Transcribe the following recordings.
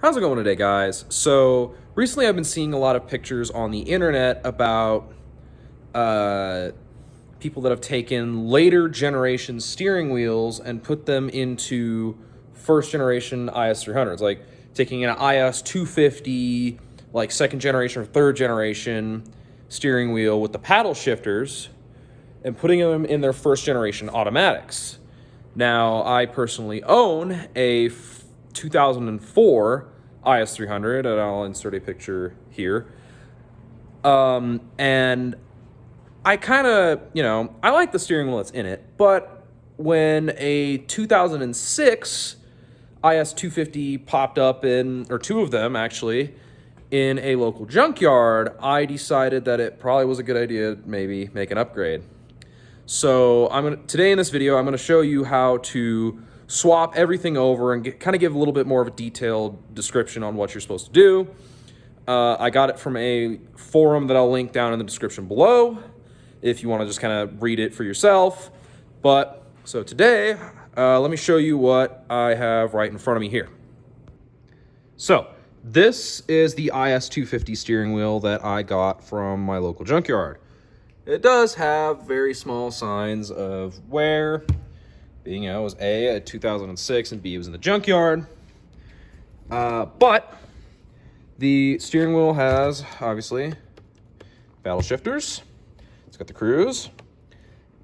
How's it going today, guys? So recently I've been seeing a lot of pictures on the internet about uh, people that have taken later generation steering wheels and put them into first generation IS300s, like taking an IS250, like second generation or third generation steering wheel with the paddle shifters and putting them in their first generation automatics. Now, I personally own a 2004 IS300, and I'll insert a picture here. And I kind of, I like the steering wheel that's in it, but when a 2006 IS250 popped up or two of them actually, in a local junkyard, I decided that it probably was a good idea to maybe make an upgrade. So today in this video, I'm gonna show you how to swap everything over and kind of give a little bit more of a detailed description on what you're supposed to do. I got it from a forum that I'll link down in the description below if you want to just kind of read it for yourself. So today, let me show you what I have right in front of me here. So this is the IS250 steering wheel that I got from my local junkyard. It does have very small signs of wear, being it was A, 2006, and B, it was in the junkyard. But the steering wheel has, obviously, paddle shifters. It's got the cruise.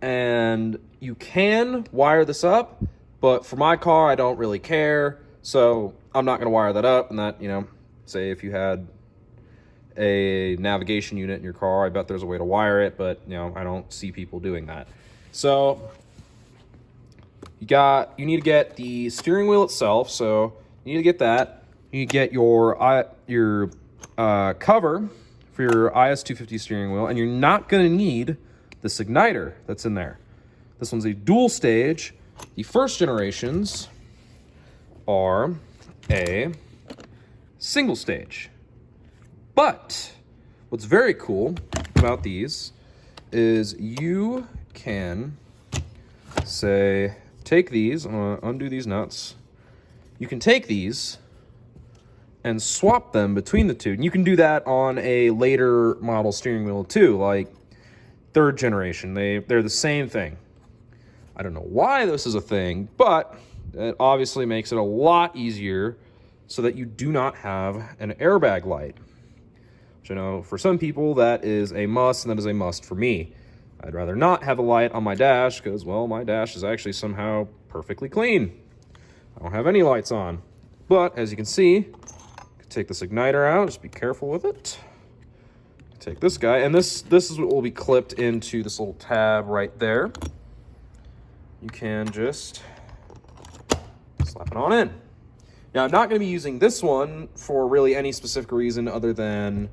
And you can wire this up, but for my car, I don't really care. So I'm not going to wire that up. And that, say if you had a navigation unit in your car, I bet there's a way to wire it, but I don't see people doing that. So you need to get the steering wheel itself. So you need to get that. You need to get your cover for your IS250 steering wheel, and you're not going to need this igniter that's in there. This one's a dual stage. The first generations are a single stage. But what's very cool about these is you can take these, I'm gonna undo these nuts. You can take these and swap them between the two. And you can do that on a later model steering wheel too, like third generation. They're the same thing. I don't know why this is a thing, but it obviously makes it a lot easier so that you do not have an airbag light. Which I know for some people that is a must, and that is a must for me. I'd rather not have a light on my dash because, well, my dash is actually somehow perfectly clean. I don't have any lights on. But as you can see, you can take this igniter out. Just be careful with it. Take this guy, and this is what will be clipped into this little tab right there. You can just slap it on in. Now, I'm not going to be using this one for really any specific reason other than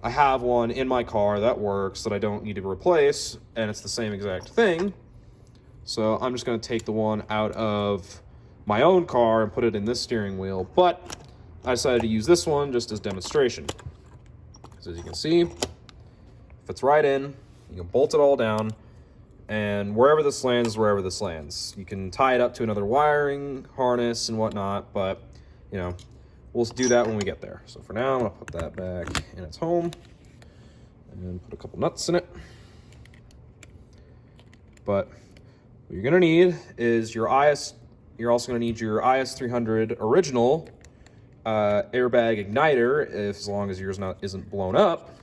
I have one in my car that works that I don't need to replace, and it's the same exact thing. So I'm just going to take the one out of my own car and put it in this steering wheel, but I decided to use this one just as demonstration. So as you can see, fits right in. You can bolt it all down, and wherever this lands is wherever this lands. You can tie it up to another wiring harness and whatnot, but we'll do that when we get there. So for now, I'm gonna put that back in its home and put a couple nuts in it. But what you're gonna need is you're also gonna need your IS300 original airbag igniter, as long as yours isn't blown up.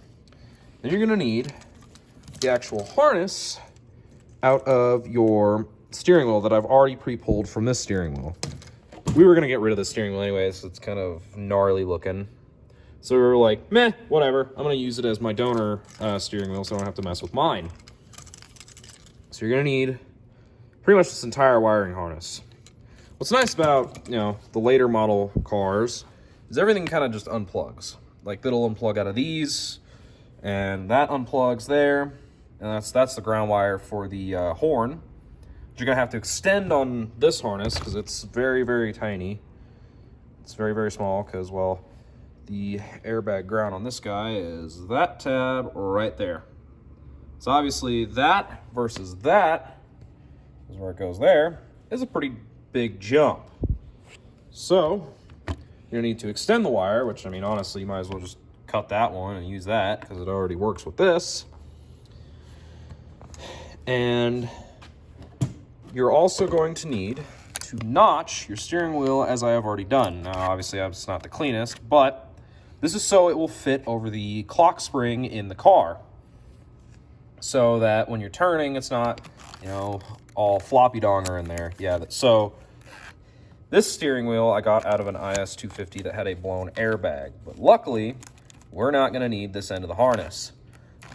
Then you're gonna need the actual harness out of your steering wheel that I've already pre-pulled from this steering wheel. We were going to get rid of the steering wheel anyways, so it's kind of gnarly looking. So we were like, meh, whatever. I'm going to use it as my donor steering wheel so I don't have to mess with mine. So you're going to need pretty much this entire wiring harness. What's nice about, the later model cars is everything kind of just unplugs. Like, it'll unplug out of these, and that unplugs there. And that's the ground wire for the horn. You're gonna have to extend on this harness because it's very, very tiny. It's very, very small because, well, the airbag ground on this guy is that tab right there. So obviously that versus that is where it goes there is a pretty big jump. So You're gonna need to extend the wire, which, I mean, honestly, you might as well just cut that one and use that because it already works with this. And you're also going to need to notch your steering wheel, as I have already done. Now, obviously, it's not the cleanest, but this is so it will fit over the clock spring in the car, so that when you're turning, it's not, you know, all floppy donger in there. Yeah, so this steering wheel I got out of an IS250 that had a blown airbag, but luckily, we're not gonna need this end of the harness.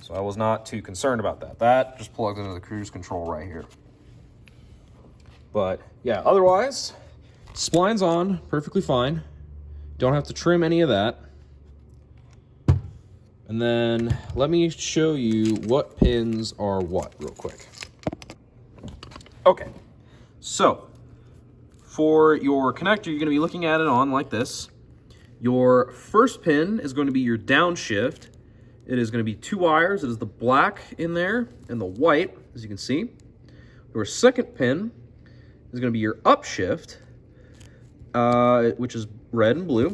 So I was not too concerned about that. That just plugs into the cruise control right here. But yeah, otherwise, spline's on, perfectly fine. Don't have to trim any of that. And then let me show you what pins are what real quick. Okay, so for your connector, you're gonna be looking at it on like this. Your first pin is going to be your downshift. It is going to be 2 wires. It is the black in there and the white, as you can see. Your second pin is going to be your upshift, which is red and blue.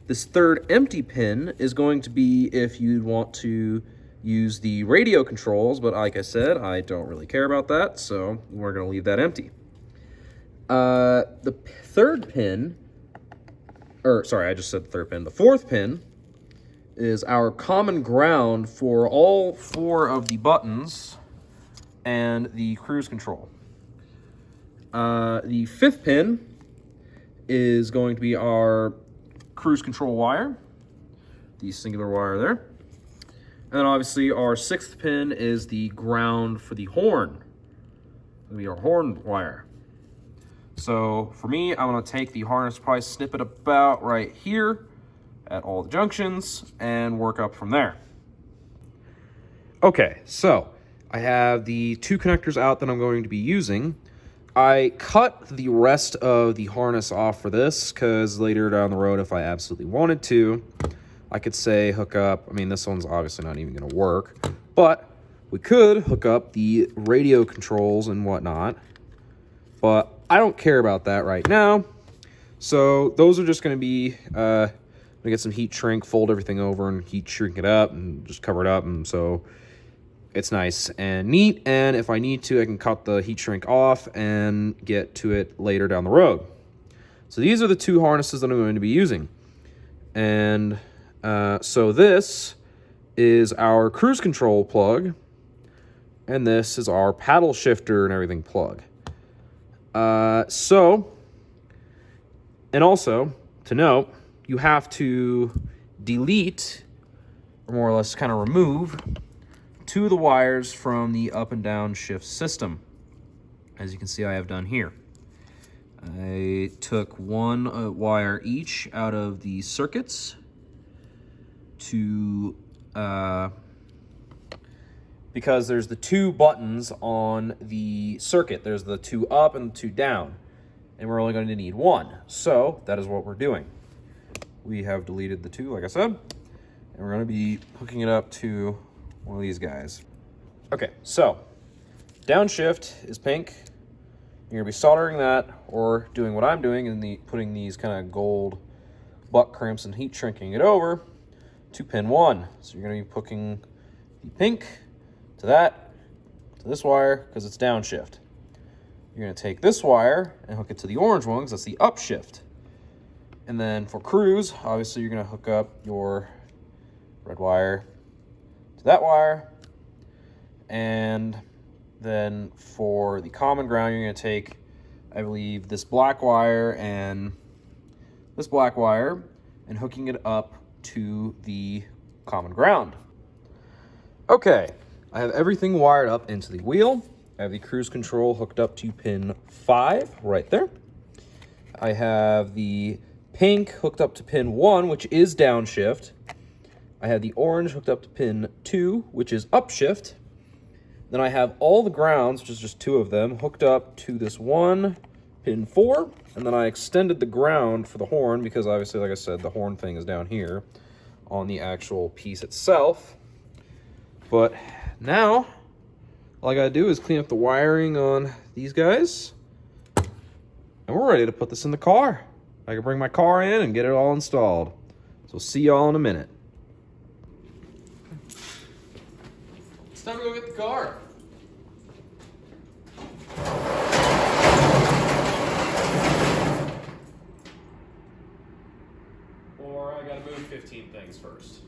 This third empty pin is going to be if you want to use the radio controls, but like I said, I don't really care about that, so we're going to leave that empty. The third pin, or sorry, I just said the third pin. The fourth pin is our common ground for all 4 of the buttons and the cruise control. The fifth pin is going to be our cruise control wire, the singular wire there. And then obviously our sixth pin is the ground for the horn. It'll be our horn wire. So for me, I'm gonna take the harness, probably snip it about right here at all the junctions and work up from there. Okay, so I have the 2 connectors out that I'm going to be using. I cut the rest of the harness off for this because later down the road, if I absolutely wanted to, I could say hook up, I mean, this one's obviously not even gonna work, but we could hook up the radio controls and whatnot, but I don't care about that right now. So those are just gonna be, we get some heat shrink, fold everything over and heat shrink it up and just cover it up, and so it's nice and neat. And if I need to, I can cut the heat shrink off and get to it later down the road. So these are the 2 harnesses that I'm going to be using. And so this is our cruise control plug, and this is our paddle shifter and everything plug. And also to note, you have to delete, or more or less kind of remove, 2 of the wires from the up and down shift system, as you can see I have done here. I took 1 wire each out of the circuits to, because there's the 2 buttons on the circuit. There's the 2 up and the 2 down, and we're only going to need 1. So that is what we're doing. We have deleted the 2, like I said, and we're going to be hooking it up to one of these guys. Okay, so downshift is pink. You're going to be soldering that, or doing what I'm doing and putting these kind of gold butt crimps and heat shrinking it over to pin 1. So you're going to be hooking the pink to that, to this wire, because it's downshift. You're going to take this wire and hook it to the orange one, because that's the upshift. And then for cruise, obviously you're going to hook up your red wire to that wire. And then for the common ground, you're going to take, I believe, this black wire and this black wire and hooking it up to the common ground. Okay, I have everything wired up into the wheel. I have the cruise control hooked up to pin 5 right there. I have the pink hooked up to pin 1, which is downshift. I have the orange hooked up to pin 2, which is upshift. Then I have all the grounds, which is just 2 of them, hooked up to this one, pin 4. And then I extended the ground for the horn because obviously, like I said, the horn thing is down here on the actual piece itself. But now, all I gotta do is clean up the wiring on these guys, and we're ready to put this in the car. I can bring my car in and get it all installed. So see y'all in a minute. It's time to go get the car. Or I gotta move 15 things first.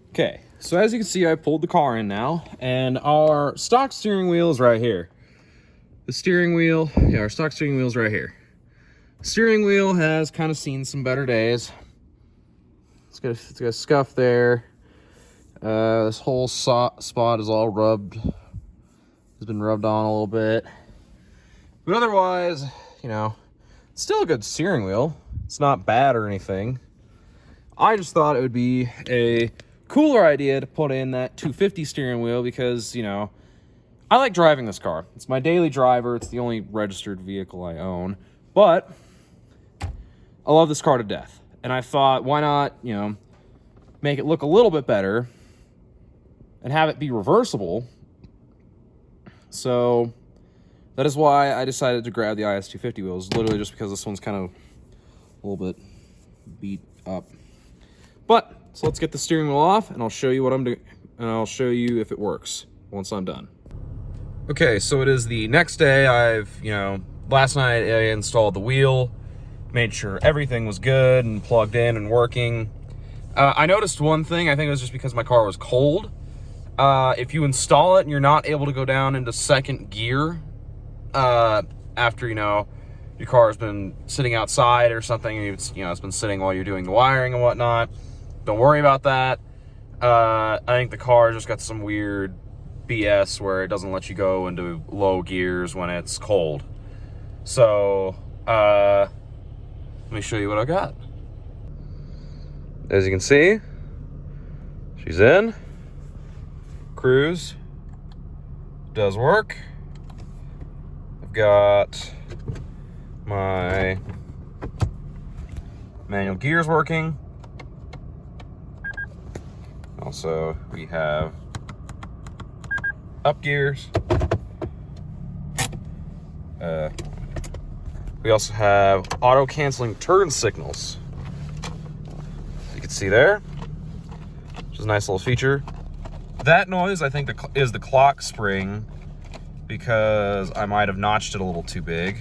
Okay, so as you can see, I pulled the car in now, and our stock steering wheel is right here. The steering wheel, yeah, our stock steering wheel is right here. Steering wheel has kind of seen some better days. It's got a scuff there. This whole spot is all rubbed. It's been rubbed on a little bit. But otherwise, you know, it's still a good steering wheel. It's not bad or anything. I just thought it would be a cooler idea to put in that 250 steering wheel because, you know, I like driving this car. It's my daily driver. It's the only registered vehicle I own. But I love this car to death. And I thought, why not, you know, make it look a little bit better and have it be reversible. So that is why I decided to grab the IS250 wheels, literally just because this one's kind of a little bit beat up. But so let's get the steering wheel off, and I'll show you what I'm doing, and I'll show you if it works once I'm done. Okay, so it is the next day. Last night I installed the wheel, made sure everything was good and plugged in and working. I noticed one thing. I think it was just because my car was cold. If you install it and you're not able to go down into second gear after, you know, your car has been sitting outside or something, and it's been sitting while you're doing the wiring and whatnot, don't worry about that. I think the car just got some weird BS where it doesn't let you go into low gears when it's cold. So, let me show you what I got. As you can see, she's in. Cruise does work. I've got my manual gears working. Also, we have up gears. We also have auto canceling turn signals. You can see there, which is a nice little feature. That noise, I think, is the clock spring, because I might have notched it a little too big.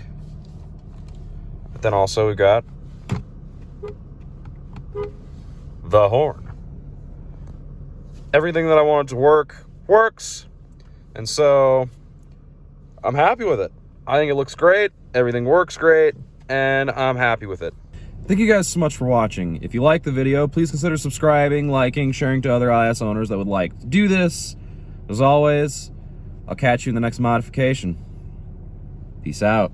But then also we've got the horn. Everything that I wanted to work works, and so I'm happy with it. I think it looks great, everything works great, and I'm happy with it. Thank you guys so much for watching. If you liked the video, please consider subscribing, liking, sharing to other IS owners that would like to do this. As always, I'll catch you in the next modification. Peace out.